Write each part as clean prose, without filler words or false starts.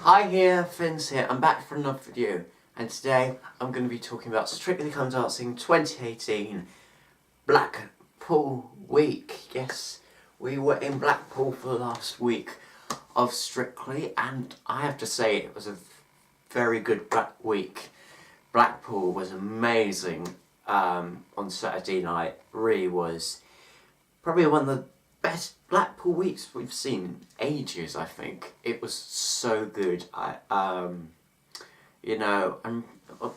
Hi here, Fins here, I'm back for another video, and today I'm going to be talking about Strictly Come Dancing 2018 Blackpool week. Yes, we were in Blackpool for the last week of Strictly, and I have to say it was a very good week. Blackpool was amazing on Saturday night, really was. Probably one of the best Blackpool weeks we've seen in ages, I think. It was so good. And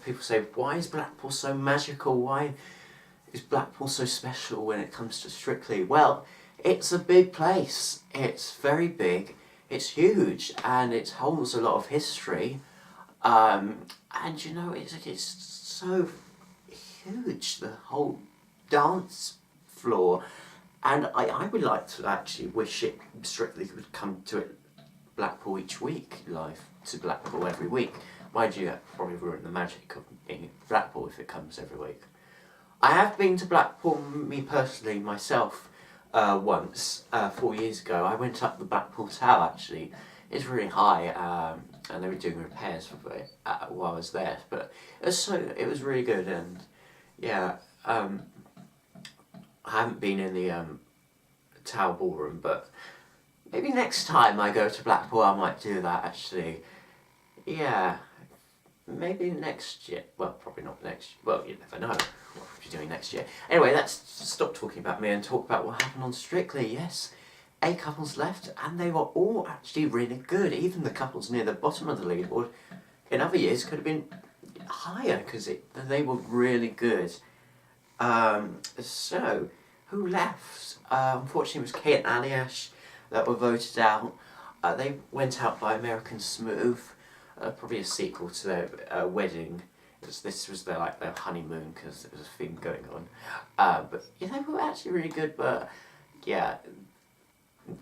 people say, why is Blackpool so magical? Why is Blackpool so special when it comes to Strictly? Well, it's a big place. It's very big. It's huge, and it holds a lot of history. It's so huge, the whole dance floor. And I would like to actually wish it Strictly could come to Blackpool each week, live to Blackpool every week. Mind you, that probably ruin the magic of being at Blackpool if it comes every week. I have been to Blackpool, me personally, myself, once, 4 years ago. I went up the Blackpool Tower, actually. It's really high, and they were doing repairs for it while I was there. But it was really good, and yeah, I haven't been in the Tower Ballroom, but maybe next time I go to Blackpool I might do that, actually. Yeah, maybe next year. Well, probably not next year. Well, you never know what we'll be doing next year. Anyway, let's stop talking about me and talk about what happened on Strictly. Yes, 8 couples left, and they were all actually really good. Even the couples near the bottom of the leaderboard in other years could have been higher, because they were really good. So, who left? Unfortunately, it was Kate and Aliash that were voted out. They went out by American Smooth, probably a sequel to their wedding. This was their honeymoon, because there was a thing going on. But yeah, they were actually really good, but yeah,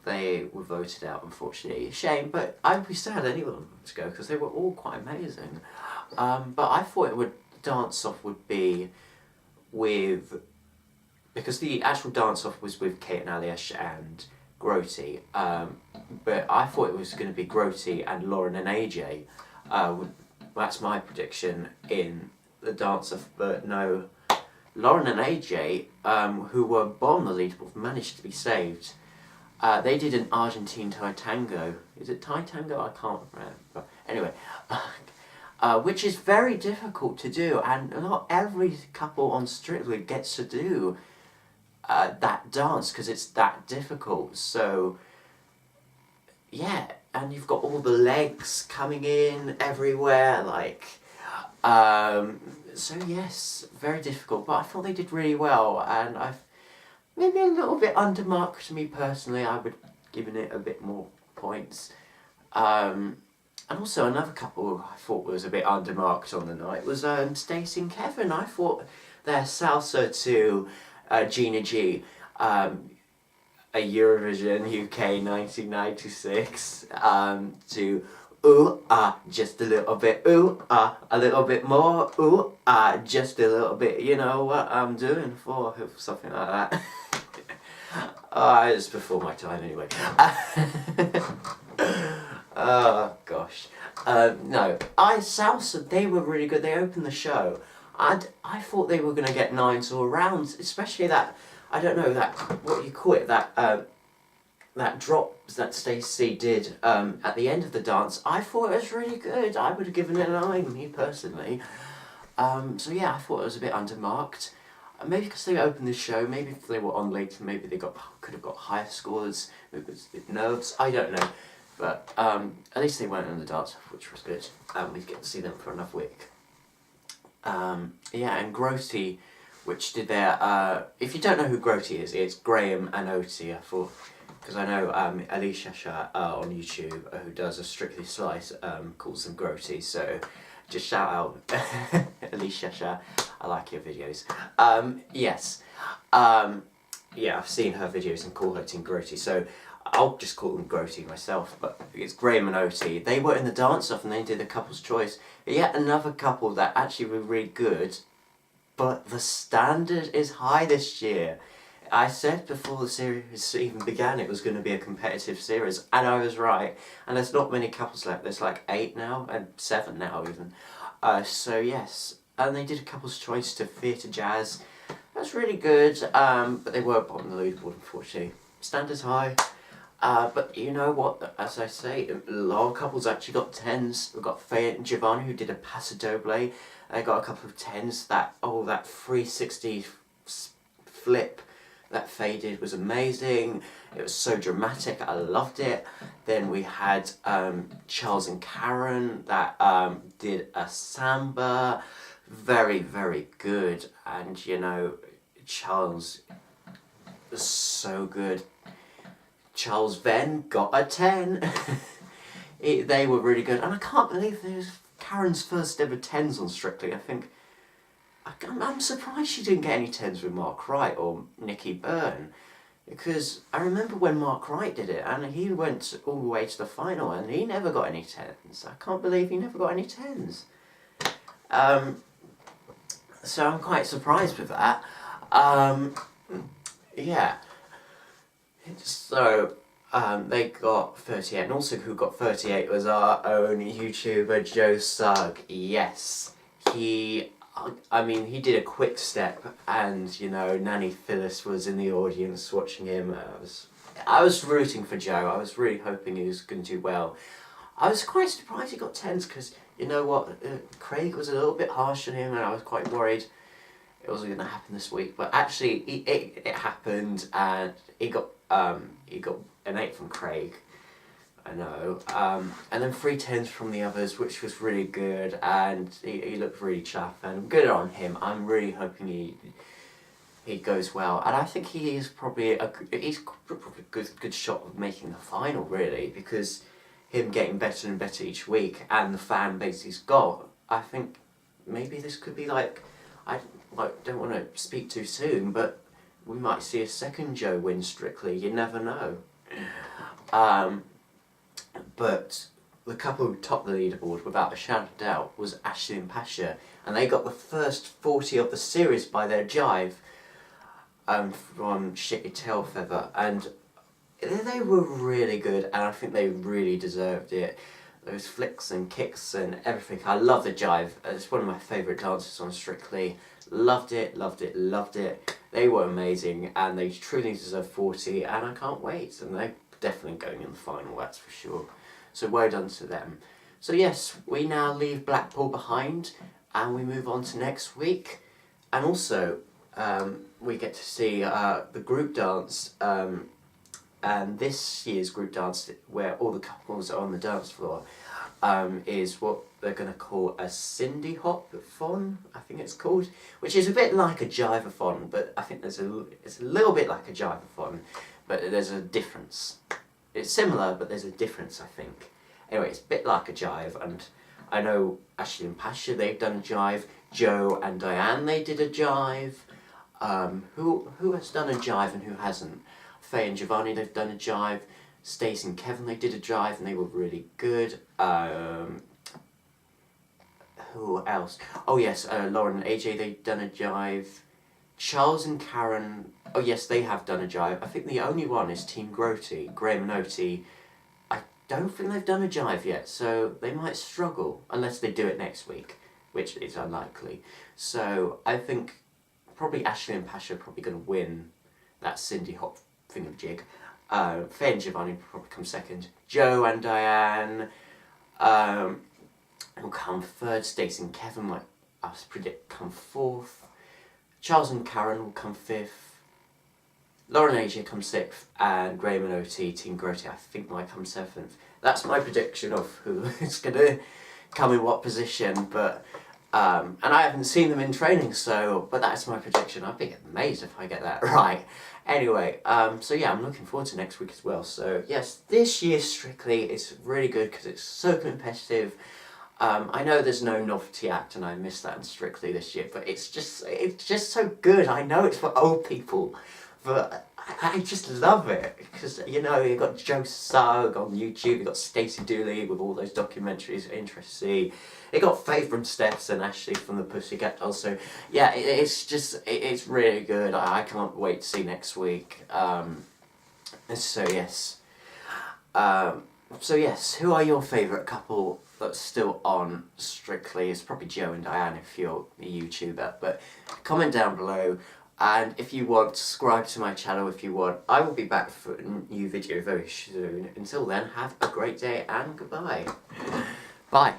they were voted out, unfortunately. Shame, but I'd be sad anyone to go, because they were all quite amazing. But I thought dance-off would be because the actual dance-off was with Kate and Aliash and Groti, but I thought it was going to be Groti and Lauren and AJ. That's my prediction in the dance-off, but no, Lauren and AJ, who were bottom of the leaderboard, managed to be saved. They did an Argentine Thai tango. Is it Thai tango? I can't remember. Anyway, which is very difficult to do, and not every couple on Strictly gets to do that dance, because it's that difficult. So yeah, and you've got all the legs coming in everywhere, so yes, very difficult, but I thought they did really well, and I've maybe a little bit undermarked to me personally. I would have given it a bit more points. And also another couple I thought was a bit undermarked on the night was Stacey and Kevin. I thought their salsa to Gina G, a Eurovision UK 1996, to ooh ah just a little bit, ooh ah a little bit more, ooh ah just a little bit. You know what I'm doing for, something like that. It's before my time anyway. Oh gosh. No, salsa, they were really good. They opened the show. And I thought they were going to get 9s all round, especially that, I don't know, that, what do you call it, that drop that Stacey did at the end of the dance. I thought it was really good. I would have given it a 9, me personally. So yeah, I thought it was a bit undermarked. Maybe because they opened the show, maybe if they were on later, maybe they could have got higher scores, maybe it was a bit nerves, I don't know. But at least they weren't in the dance, which was good. We get to see them for another week. Yeah, and Groti, which did their... if you don't know who Groti is, it's Graham and Oti, I thought. Because I know Alicia Shah on YouTube, who does a Strictly Slice, calls them Groti. So just shout out Alicia Shah. I like your videos. Yes. Yeah, I've seen her videos and call her Team Groti. So I'll just call them Groti myself, but it's Graham and Oti. They were in the dance-off and they did a couple's choice. Yet another couple that actually were really good, but the standard is high this year. I said before the series even began it was going to be a competitive series, and I was right. And there's not many couples left. There's like 8 now, and 7 now even. So yes, and they did a couple's choice to Theatre Jazz. That's really good, but they were bottom of the leaderboard, unfortunately. Standards high. But you know what, as I say, a lot of couples actually got 10s. We've got Faye and Giovanni who did a Paso Doble. They got a couple of 10s. That 360 flip that Faye did was amazing. It was so dramatic, I loved it. Then we had Charles and Karen that did a samba. Very, very good. And you know, Charles was so good. Charles Venn got a 10. They were really good, and I can't believe it was Karen's first ever 10s on Strictly. I think I'm surprised she didn't get any 10s with Mark Wright or Nicky Byrne, because I remember when Mark Wright did it, and he went all the way to the final, and he never got any 10s. I can't believe he never got any 10s. So I'm quite surprised with that. Yeah. So, they got 38, and also who got 38 was our own YouTuber, Joe Sugg. Yes, he did a quick step, and, you know, Nanny Phyllis was in the audience watching him. I was rooting for Joe. I was really hoping he was going to do well. I was quite surprised he got 10s, because, you know what, Craig was a little bit harsh on him, and I was quite worried it wasn't going to happen this week. But actually, it happened, and he got an 8 from Craig, I know, and then 3 10s from the others, which was really good, and he looked really chuffed, and good on him. I'm really hoping he goes well, and I think he is probably a good shot of making the final, really, because him getting better and better each week, and the fan base he's got. I think maybe this could be like, I don't want to speak too soon, but we might see a second Joe win Strictly, you never know. But the couple who topped the leaderboard, without a shadow of doubt, was Ashley and Pasha, and they got the first 40 of the series by their jive from Shit Your Tail Feather, and they were really good, and I think they really deserved it. Those flicks and kicks and everything. I love the jive. It's one of my favourite dances on Strictly. Loved it, loved it, loved it. They were amazing, and they truly deserve 40, and I can't wait. And they're definitely going in the final, that's for sure. So well done to them. So yes, we now leave Blackpool behind, and we move on to next week. And also, we get to see the group dance, and this year's group dance, where all the couples are on the dance floor, is what they're going to call a Cindy Hop-thon, I think it's called, which is a bit like a Jive-a-thon, but I think it's a little bit like a Jive-a-thon, but there's a difference. It's similar, but there's a difference, I think. Anyway, it's a bit like a Jive, and I know Ashley and Pasha, they've done a Jive. Joe and Diane, they did a Jive. Who has done a Jive and who hasn't? Faye and Giovanni, they've done a Jive. Stacey and Kevin, they did a Jive, and they were really good. Who else? Oh yes, Lauren and AJ, they've done a Jive. Charles and Karen, oh yes, they have done a Jive. I think the only one is Team Groti, Graham and Oti. I don't think they've done a Jive yet, so they might struggle, unless they do it next week, which is unlikely. So I think probably Ashley and Pasha are probably going to win that Cindy Hop thingamajig. Faye and Giovanni will probably come second. Joe and Diane will come third. Stacey and Kevin might, I predict, come fourth. Charles and Karen will come fifth. Lauren and AJ come sixth, and Graham and OT, Team Groti, I think might come seventh. That's my prediction of who is going to come in what position, but and I haven't seen them in training, but that's my prediction. I'd be amazed if I get that right. Anyway, so yeah, I'm looking forward to next week as well. So yes, this year's Strictly is really good because it's so competitive. I know there's no novelty act, and I missed that in Strictly this year, but it's just so good. I know it's for old people, but I just love it because you know you got Joe Sugg on YouTube, you got Stacey Dooley with all those documentaries interesting. You got Faye from Steps and Ashley from the Pussycat Dolls. So yeah, it's really good. I can't wait to see next week. So yes, who are your favourite couple that's still on Strictly? It's probably Joe and Diane if you're a YouTuber, but comment down below. And if you want, subscribe to my channel if you want. I will be back for a new video very soon. Until then, have a great day and goodbye. Bye.